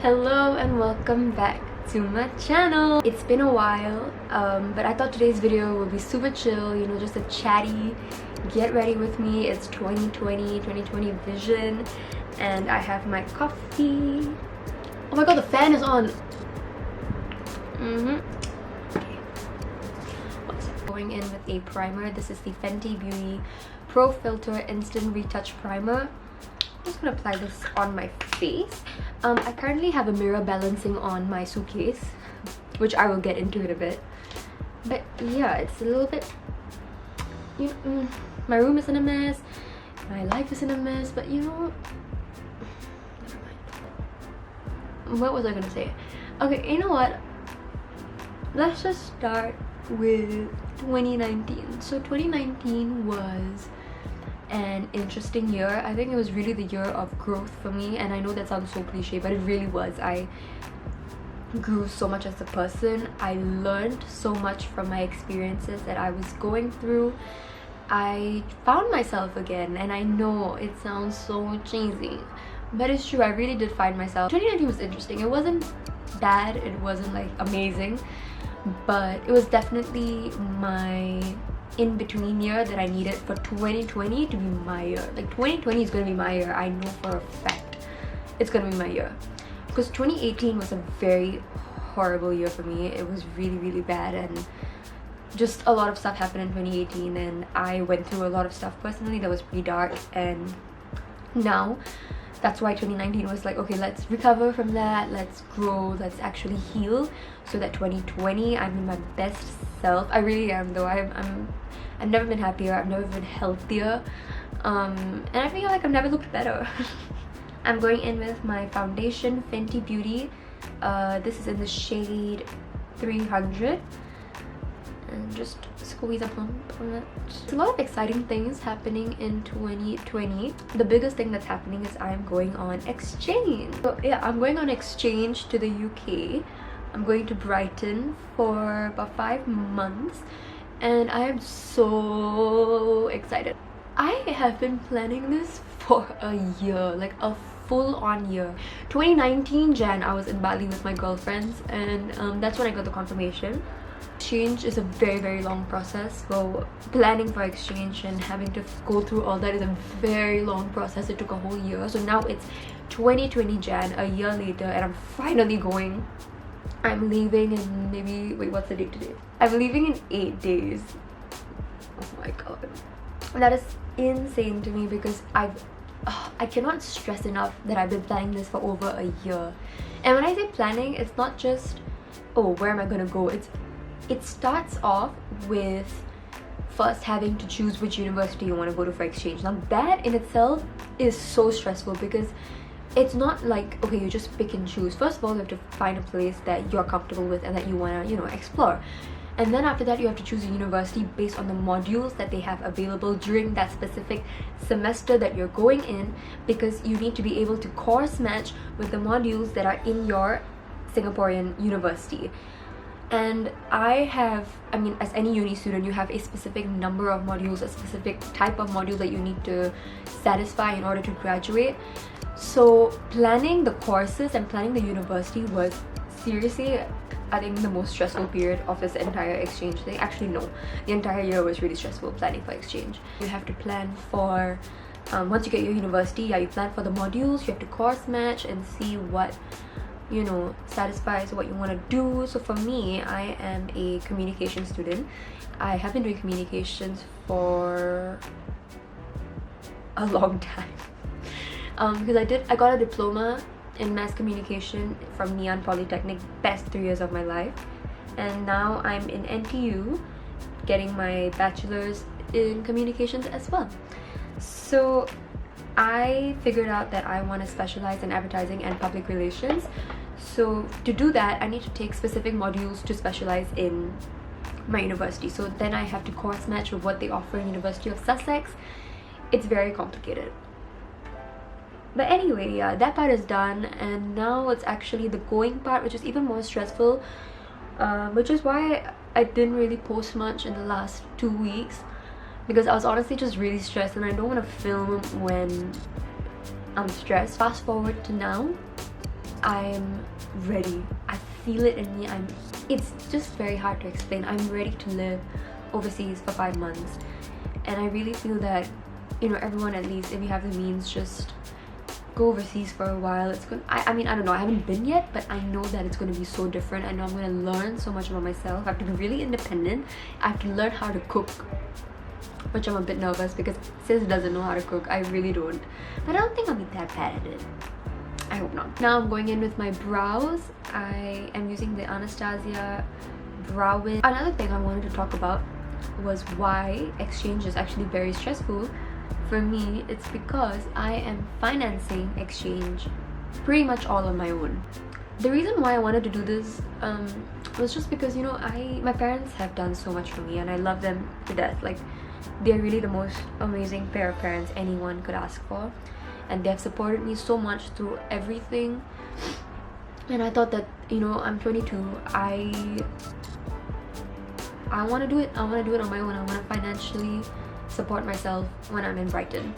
Hello and welcome back to my channel. It's been a while, but I thought today's video would be super chill, you know, just a chatty get ready with me. It's 2020 vision, and I have my coffee. Oh my god, the fan is on. Going in with a primer. This is the Fenty Beauty Pro Filter Instant Retouch Primer. I'm just gonna apply this on my face. I currently have a mirror balancing on my suitcase, which I will get into in a bit. But yeah, it's a little bit, you know, my room is in a mess, my life is in a mess, but you know, never mind. What was I gonna say? Okay, you know what? Let's just start with 2019. So 2019 was an interesting year. I think it was really the year of growth for me, and I know that sounds so cliche, but it really was. I grew so much as a person. I learned so much from my experiences that I was going through. I found myself again, and I know it sounds so cheesy, but it's true. I really did find myself. 2019 was interesting. It wasn't bad, it wasn't like amazing, but it was definitely my in-between year that I needed for 2020 to be my year. Like 2020 is gonna be my year. I know for a fact it's gonna be my year, because 2018 was a very horrible year for me. It was really bad, and just a lot of stuff happened in 2018, and I went through a lot of stuff personally that was pretty dark. And now that's why 2019 was like, okay, let's recover from that, let's grow, let's actually heal, so that 2020 I'm in my best self. I really am, though. I've never been happier, I've never been healthier, and I feel like I've never looked better. I'm going in with my foundation, Fenty Beauty. This is in the shade 300, and just squeeze a pump on it. There's a lot of exciting things happening in 2020. The biggest thing that's happening is I'm going on exchange. So yeah, I'm going on exchange to the UK. I'm going to Brighton for about 5 months, and I am so excited. I have been planning this for a year, like a full-on year. 2019 Jan, I was in Bali with my girlfriends, and that's when I got the confirmation. Exchange is a very long process, so planning for exchange and having to go through all that is a very long process. It took a whole year. So now it's 2020 Jan, a year later, and I'm finally going. I'm leaving in maybe, wait, what's the date today? I'm leaving in 8 days. Oh my god, that is insane to me, because I cannot stress enough that I've been planning this for over a year. And when I say planning, it's not just, oh, where am I gonna go? It starts off with first having to choose which university you want to go to for exchange. Now that in itself is so stressful, because it's not like, okay, you just pick and choose. First of all, you have to find a place that you're comfortable with and that you want to, you know, explore. And then after that, you have to choose a university based on the modules that they have available during that specific semester that you're going in, because you need to be able to course match with the modules that are in your Singaporean university. And I mean, as any uni student, you have a specific number of modules, a specific type of module that you need to satisfy in order to graduate. So planning the courses and planning the university was seriously, I think, the most stressful period of this entire exchange thing. Actually no, the entire year was really stressful planning for exchange. You have to plan for, once you get your university, yeah, you plan for the modules, you have to course match and see what, you know, satisfies what you want to do. So for me, I am a communication student. I have been doing communications for a long time, because I got a diploma in mass communication from Ngee Polytechnic, best 3 years of my life, and now I'm in NTU getting my bachelor's in communications as well. So I figured out that I want to specialize in advertising and public relations. So to do that, I need to take specific modules to specialize in my university. So then I have to course match with what they offer in University of Sussex. It's very complicated. But anyway, yeah, that part is done, and now it's actually the going part, which is even more stressful, which is why I didn't really post much in the last 2 weeks, because I was honestly just really stressed, and I don't want to film when I'm stressed. Fast forward to now, I'm ready. I feel it in me. It's just very hard to explain. I'm ready to live overseas for 5 months, and I really feel that, you know, everyone, at least if you have the means, just go overseas for a while. It's good. I mean, I don't know, I haven't been yet, but I know that it's going to be so different. I know I'm going to learn so much about myself. I have to be really independent. I have to learn how to cook, which I'm a bit nervous because sis doesn't know how to cook. I really don't, but I don't think I'll be that bad at it. I hope not. Now I'm going in with my brows. I am using the Anastasia brow wing. Another thing I wanted to talk about was why exchange is actually very stressful for me. It's because I am financing exchange pretty much all on my own. The reason why I wanted to do this was just because, you know, my parents have done so much for me and I love them to death. Like, they're really the most amazing pair of parents anyone could ask for, and they have supported me so much through everything. And I thought that, you know, I'm 22, I want to do it. I want to do it on my own. I want to financially support myself when I'm in Brighton.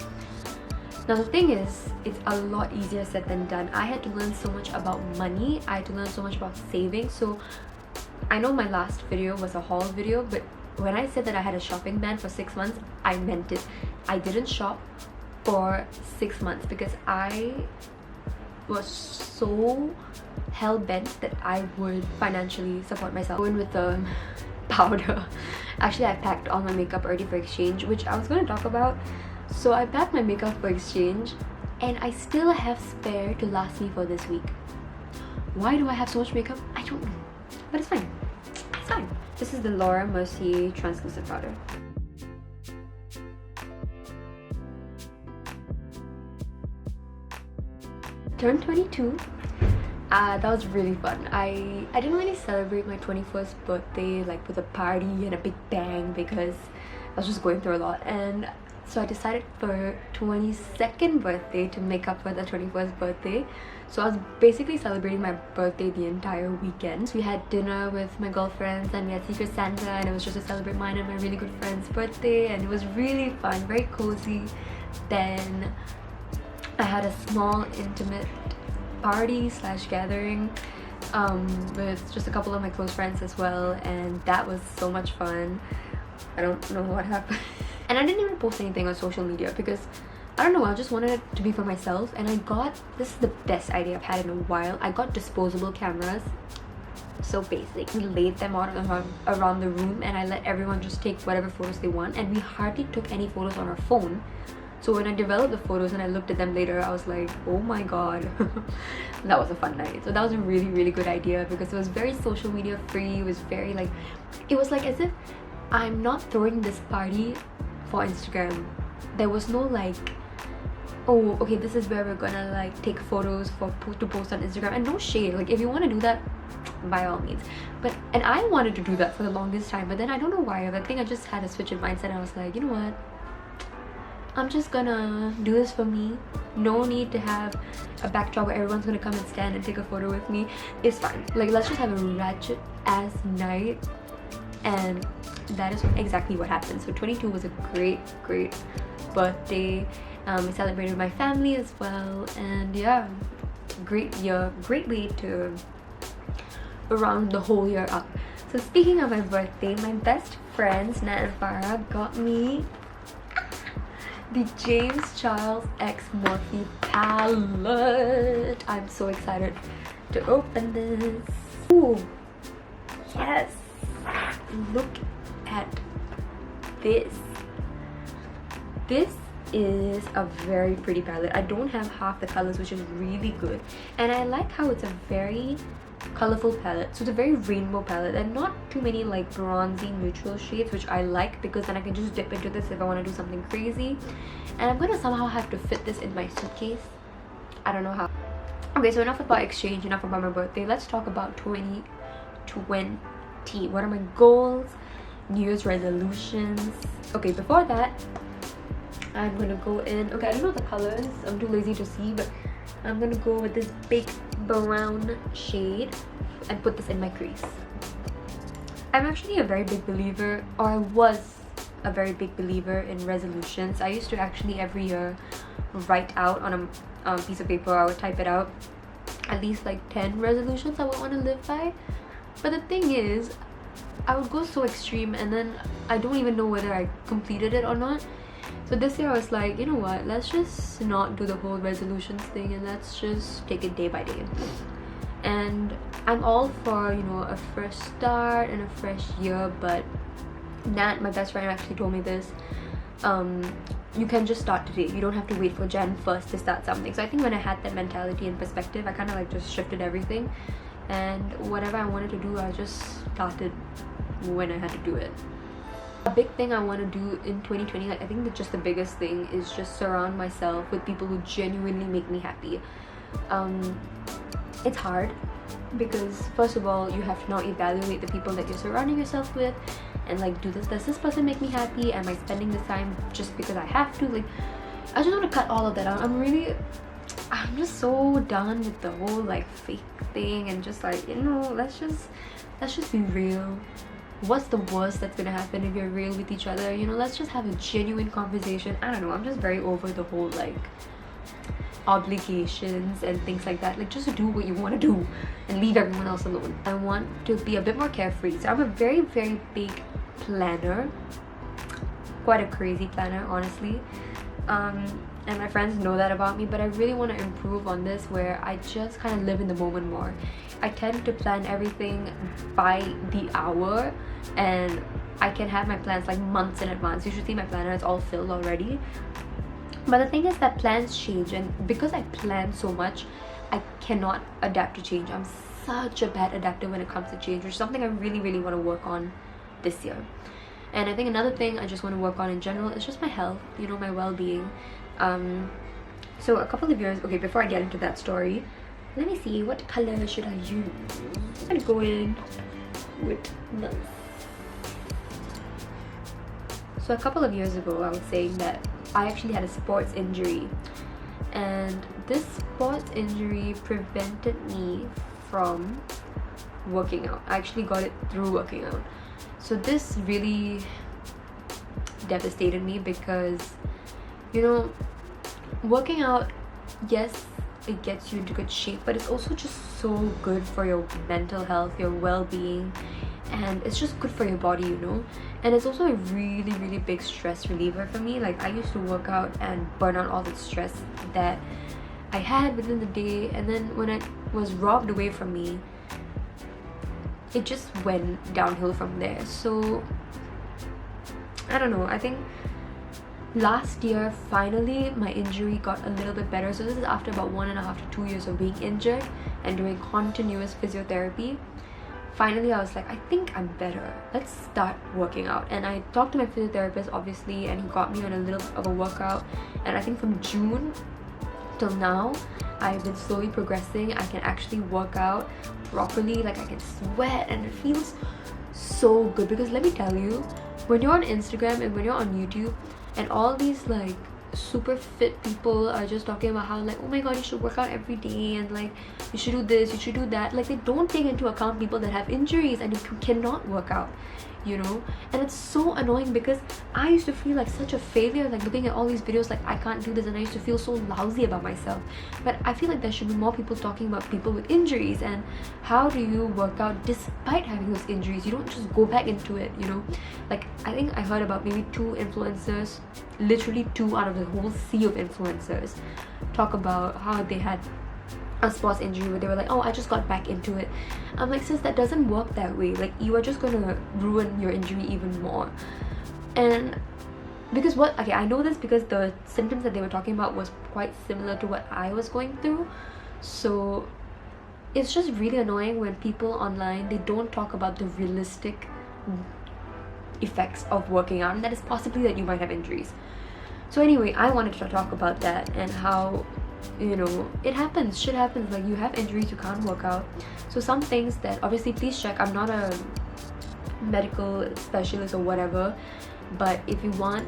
Now the thing is, it's a lot easier said than done. I had to learn so much about money. I had to learn so much about saving. So I know my last video was a haul video, but when I said that I had a shopping ban for 6 months, I meant it. I didn't shop for 6 months because I was so hell-bent that I would financially support myself. Going with the powder. Actually, I packed all my makeup already for exchange, which I was going to talk about. So I packed my makeup for exchange and I still have spare to last me for this week. Why do I have so much makeup? I don't know, but it's fine. It's fine. This is the Laura Mercier translucent powder. Turned 22. That was really fun. I didn't really celebrate my 21st birthday like with a party and a big bang because I was just going through a lot, and so I decided for 22nd birthday to make up for the 21st birthday. So I was basically celebrating my birthday the entire weekend. So we had dinner with my girlfriends and we had Secret Santa, and it was just to celebrate mine and my really good friend's birthday, and it was really fun, very cozy. Then I had a small intimate party slash gathering with just a couple of my close friends as well, and that was so much fun. I don't know what happened. And I didn't even post anything on social media because I don't know, I just wanted it to be for myself. And I got, this is the best idea I've had in a while, I got disposable cameras. So basic. We laid them out around the room and I let everyone just take whatever photos they want, and we hardly took any photos on our phone. So when I developed the photos and I looked at them later, I was like, oh my god. That was a fun night. So that was a really, really good idea because it was very social media free. It was very like, it was like as if I'm not throwing this party for Instagram. There was no like, oh okay, this is where we're gonna like take photos to post on Instagram. And no shade, like if you want to do that, by all means. And I wanted to do that for the longest time, but then I don't know why, I think I just had a switch in mindset and I was like, you know what, I'm just gonna do this for me. No need to have a backdrop where everyone's gonna come and stand and take a photo with me. It's fine. Like, let's just have a ratchet ass night. And that is exactly what happened. So 22 was a great birthday. I celebrated with my family as well, and yeah, great year, great way to round the whole year up. So speaking of my birthday, my best friends Nat and Farah got me the James Charles X Morphe palette. I'm so excited to open this. Ooh, yes! Look at this. This is a very pretty palette. I don't have half the colors, which is really good, and I like how it's a very colorful palette. So it's a very rainbow palette and not too many like bronzy neutral shades, which I like because then I can just dip into this if I want to do something crazy. And I'm gonna somehow have to fit this in my suitcase. I don't know how. Okay, so enough about exchange, enough about my birthday. Let's talk about 2020. What are my goals, New Year's resolutions? Okay, before that, I'm gonna go in, okay, I don't know the colors, I'm too lazy to see, but I'm gonna go with this big brown shade and put this in my crease. I'm actually a very big believer, or I was a very big believer in resolutions. I used to actually every year write out on a piece of paper, I would type it out at least like 10 resolutions I would want to live by. But the thing is, I would go so extreme and then I don't even know whether I completed it or not. So this year I was like, you know what, let's just not do the whole resolutions thing and let's just take it day by day. And I'm all for, you know, a fresh start and a fresh year, but Nat, my best friend, actually told me this. You can just start today. You don't have to wait for Jan 1st to start something. So I think when I had that mentality and perspective, I kind of like just shifted everything, and whatever I wanted to do, I just started when I had to do it. A big thing I want to do in 2020, like I think that just the biggest thing is just surround myself with people who genuinely make me happy. It's hard because first of all, you have to now evaluate the people that you're surrounding yourself with, and like, does this person make me happy? Am I spending this time just because I have to? Like, I just want to cut all of that out. I'm just so done with the whole like fake thing, and just like, you know, let's just be real. What's the worst that's gonna happen if you're real with each other? You know, let's just have a genuine conversation. I don't know, I'm just very over the whole like obligations and things like that. Like, just do what you want to do and leave everyone else alone. I want to be a bit more carefree, so I'm a very, very big planner, quite a crazy planner, honestly. And my friends know that about me, but I really want to improve on this, where I just kind of live in the moment more. I tend to plan everything by the hour, and I can have my plans like months in advance. You should see my planner, it's all filled already. But the thing is that plans change, and because I plan so much, I cannot adapt to change. I'm such a bad adapter when it comes to change, which is something I really, really want to work on this year. And I think another thing I just want to work on in general is just my health, you know, my well-being. So a couple of years, okay, before I get into that story, let me see, what color should I use? I'm gonna go in with this. So a couple of years ago, I was saying that I actually had a sports injury, and this sports injury prevented me from working out. I actually got it through working out. So this really devastated me because, you know, working out, yes, it gets you into good shape, but it's also just so good for your mental health, your well-being, and it's just good for your body, you know. And it's also a really, really big stress reliever for me. Like, I used to work out and burn out all the stress that I had within the day, and then when it was robbed away from me, it just went downhill from there. So I don't know, I think last year finally my injury got a little bit better. So this is after about 1.5 to 2 years of being injured and doing continuous physiotherapy. Finally I was like, I think I'm better, let's start working out. And I talked to my physiotherapist, obviously, and he got me on a little of a workout, and I think from June till now I've been slowly progressing. I can actually work out properly, like I can sweat, and it feels so good. Because let me tell you, when you're on Instagram and when you're on YouTube and all these like super fit people are just talking about how like, oh my god, you should work out every day, and like you should do this, you should do that, like they don't take into account people that have injuries and you cannot work out, you know. And it's so annoying because I used to feel like such a failure, like looking at all these videos like I can't do this, and I used to feel so lousy about myself. But I feel like there should be more people talking about people with injuries and how do you work out despite having those injuries. You don't just go back into it, you know. Like, I think I heard about maybe 2 influencers, literally 2 out of the whole sea of influencers, talk about how they had a sports injury where they were like, oh, I just got back into it. I'm like, sis, that doesn't work that way. Like, you are just gonna ruin your injury even more. And because okay, I know this because the symptoms that they were talking about was quite similar to what I was going through. So it's just really annoying when people online, they don't talk about the realistic effects of working out, and that is possibly that you might have injuries. So anyway, I wanted to talk about that and how, you know, it happens, shit happens, like you have injuries, you can't work out. So some things that, obviously, please check, I'm not a medical specialist or whatever, but if you want,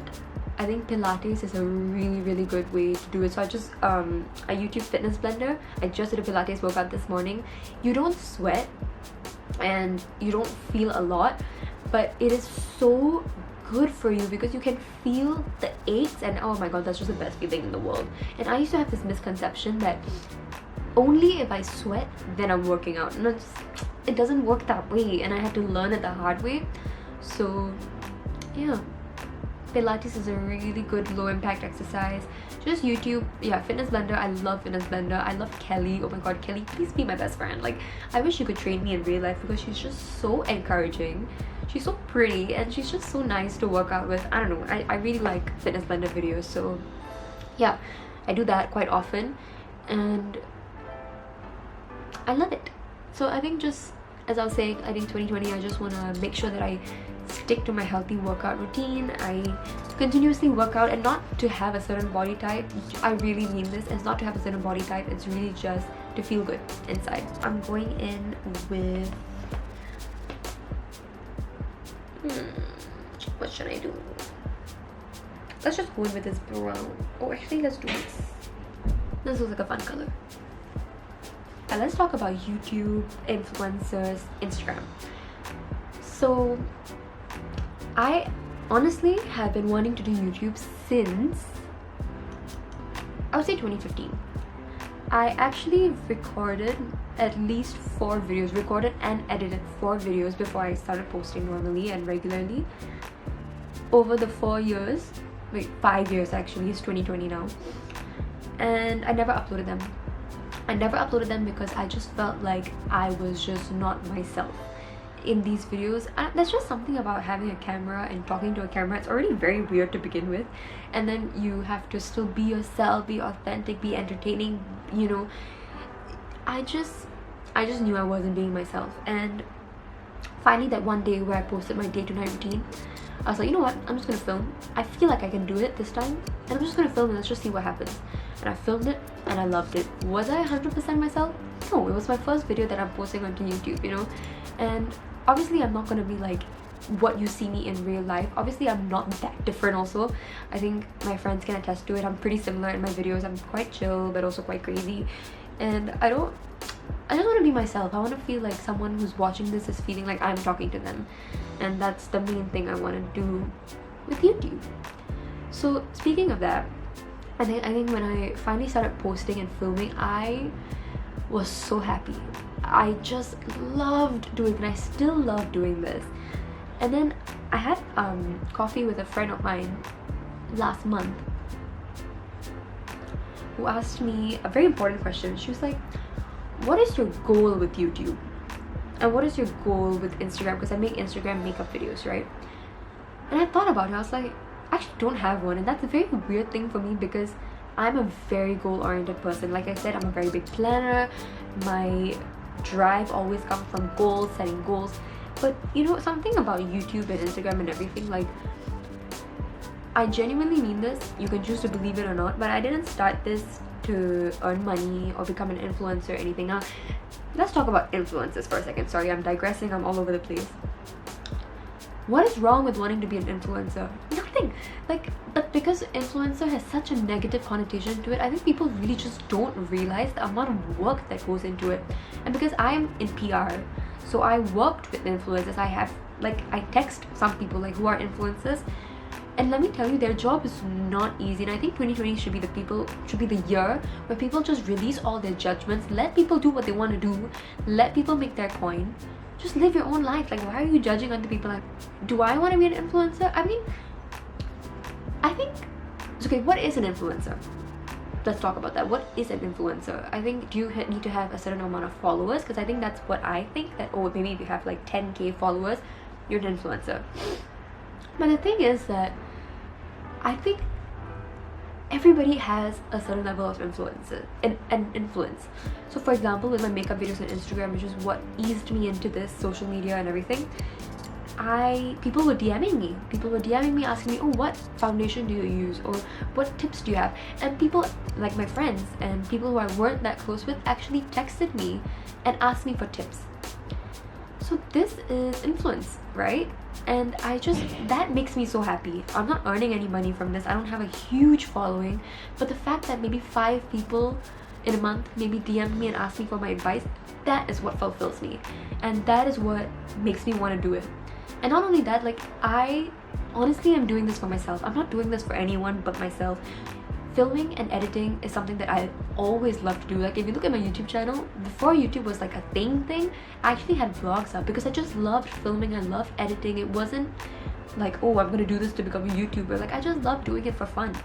I think Pilates is a really, really good way to do it. So I just a YouTube fitness blender, I just did a Pilates workout this morning. You don't sweat and you don't feel a lot, but it is so good for you because you can feel the aches, and oh my god, that's just the best feeling in the world. And I used to have this misconception that only if I sweat then I'm working out. And it doesn't work that way, and I had to learn it the hard way. So yeah, Pilates is a really good low impact exercise. Just YouTube, yeah, Fitness Blender. I love Fitness Blender. I love Kelly. Oh my god, Kelly, please be my best friend. Like, I wish you could train me in real life because she's just so encouraging. She's so pretty and she's just so nice to work out with. I don't know, I really like Fitness Blender videos. So yeah, I do that quite often and I love it. So I think, just as I was saying, I think 2020 I just want to make sure that I stick to my healthy workout routine. I continuously work out, and not to have a certain body type. I really mean this. It's not to have a certain body type, it's really just to feel good inside. I'm going in with what should I do? Let's just go in with this brown. Oh, actually, let's do this. This looks like a fun color. And let's talk about YouTube, influencers, Instagram. So I honestly have been wanting to do YouTube since, I would say, 2015. I actually recorded at least 4 videos, recorded and edited 4 videos before I started posting normally and regularly. Over the 4 years, wait, 5 years actually, it's 2020 now, and I never uploaded them. I never uploaded them because I just felt like I was just not myself in these videos. There's just something about having a camera and talking to a camera. It's already very weird to begin with, and then you have to still be yourself, be authentic, be entertaining, you know. I just knew I wasn't being myself. And finally, that one day where I posted my day to night routine, I was like, you know what, I'm just gonna film. I feel like I can do it this time, and I'm just gonna film and let's just see what happens. And I filmed it and I loved it. Was I 100% myself? No, it was my first video that I'm posting onto YouTube, you know. And obviously I'm not gonna be like what you see me in real life. Obviously I'm not that different also. I think my friends can attest to it. I'm pretty similar in my videos. I'm quite chill but also quite crazy, and I just want to be myself. I want to feel like someone who's watching this is feeling like I'm talking to them, and that's the main thing I want to do with YouTube. So speaking of that, I think when I finally started posting and filming, I was so happy. I just loved doing it, and I still love doing this. And then I had coffee with a friend of mine last month who asked me a very important question. She was like, what is your goal with YouTube? And what is your goal with Instagram? Because I make Instagram makeup videos, right? And I thought about it. I was like, I actually don't have one. And that's a very weird thing for me because I'm a very goal-oriented person. Like I said, I'm a very big planner. My drive always comes from goals, setting goals. But you know, something about YouTube and Instagram and everything, like, I genuinely mean this. You can choose to believe it or not, but I didn't start this to earn money or become an influencer or anything. Now, let's talk about influencers for a second. Sorry, I'm digressing. I'm all over the place. What is wrong with wanting to be an influencer? Nothing. Like, but because influencer has such a negative connotation to it, I think people really just don't realize the amount of work that goes into it. And because I'm in PR, so I worked with influencers. I text some people like who are influencers, and let me tell you, their job is not easy. And I think 2020 should be the year where people just release all their judgments, let people do what they want to do, let people make their coin. Just live your own life. Like, why are you judging other people? Like, do I want to be an influencer? I mean, I think, okay, what is an influencer? Let's talk about that. What is an influencer? I think, do you need to have a certain amount of followers? Because I think that's what I think, that, oh, maybe if you have like 10k followers, you're an influencer. But the thing is that I think everybody has a certain level of influence. So for example, with my makeup videos on Instagram, which is what eased me into this social media and everything, people were DMing me asking me, oh, what foundation do you use, or what tips do you have? And people like my friends and people who I weren't that close with actually texted me and asked me for tips. So this is influence, right? And that makes me so happy. I'm not earning any money from this. I don't have a huge following, but the fact that maybe 5 people in a month maybe DM me and ask me for my advice, that is what fulfills me, and that is what makes me want to do it. And not only that, like, I honestly am doing this for myself. I'm not doing this for anyone but myself. filming and editing is something that I always love to do. Like if you look at my YouTube channel, before YouTube was like a thing, I actually had vlogs up because I just loved filming, I loved editing. It wasn't like, oh, I'm gonna do this to become a YouTuber. Like I just love doing it for fun.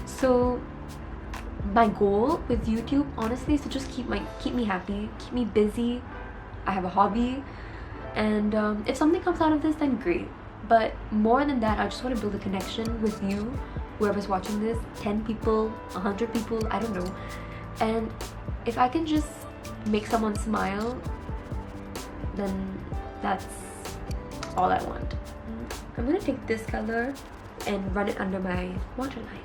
So my goal with YouTube honestly is to just keep me happy, keep me busy. I have a hobby, and if something comes out of this, then great. But more than that, I just want to build a connection with you, whoever's watching this, 10 people, 100 people, I don't know. And if I can just make someone smile, then that's all I want. I'm gonna take this color and run it under my waterline.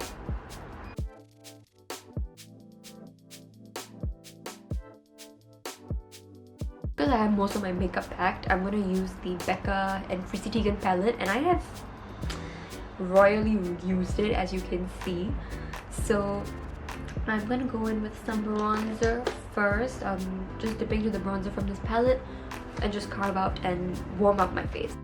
Because I have most of my makeup packed, I'm going to use the Becca and Chrissy Teigen palette, and I have royally used it, as you can see. So I'm going to go in with some bronzer first. Just dipping into the bronzer from this palette and just carve out and warm up my face.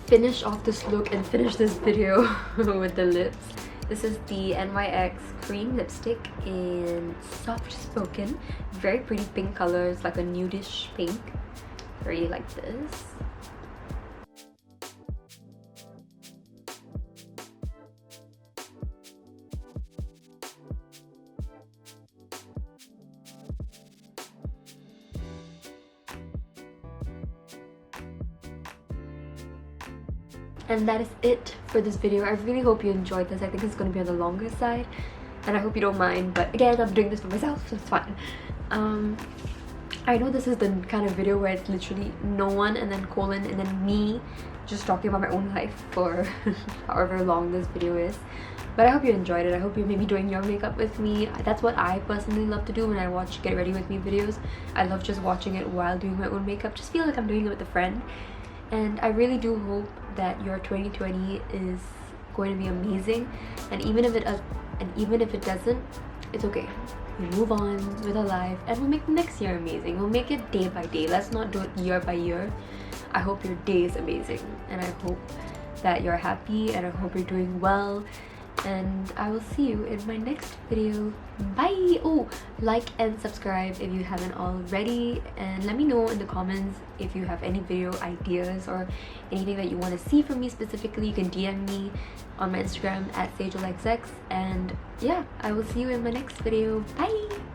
Finish off this look and finish this video with the lips. This is the NYX cream lipstick in Soft Spoken. Very pretty pink color. It's like a nudish pink. I really like this. And that is it for this video. I really hope you enjoyed this. I think it's going to be on the longer side, and I hope you don't mind, but again, I'm doing this for myself, so it's fine. I know this is the kind of video where it's literally no one and then colon and then me just talking about my own life for however long this video is, but I hope you enjoyed it. I hope you may be doing your makeup with me. That's what I personally love to do when I watch Get Ready With Me videos. I love just watching it while doing my own makeup. Just feel like I'm doing it with a friend. And I really do hope that your 2020 is going to be amazing, and even if it doesn't, it's okay. We move on with our life and we'll make next year amazing. We'll make it day by day. Let's not do it year by year. I hope your day is amazing, and I hope that you're happy, and I hope you're doing well, and I will see you in my next video. Bye! Oh, like and subscribe if you haven't already, and let me know in the comments if you have any video ideas or anything that you want to see from me specifically. You can DM me on my Instagram at SagelXX, and yeah, I will see you in my next video. Bye!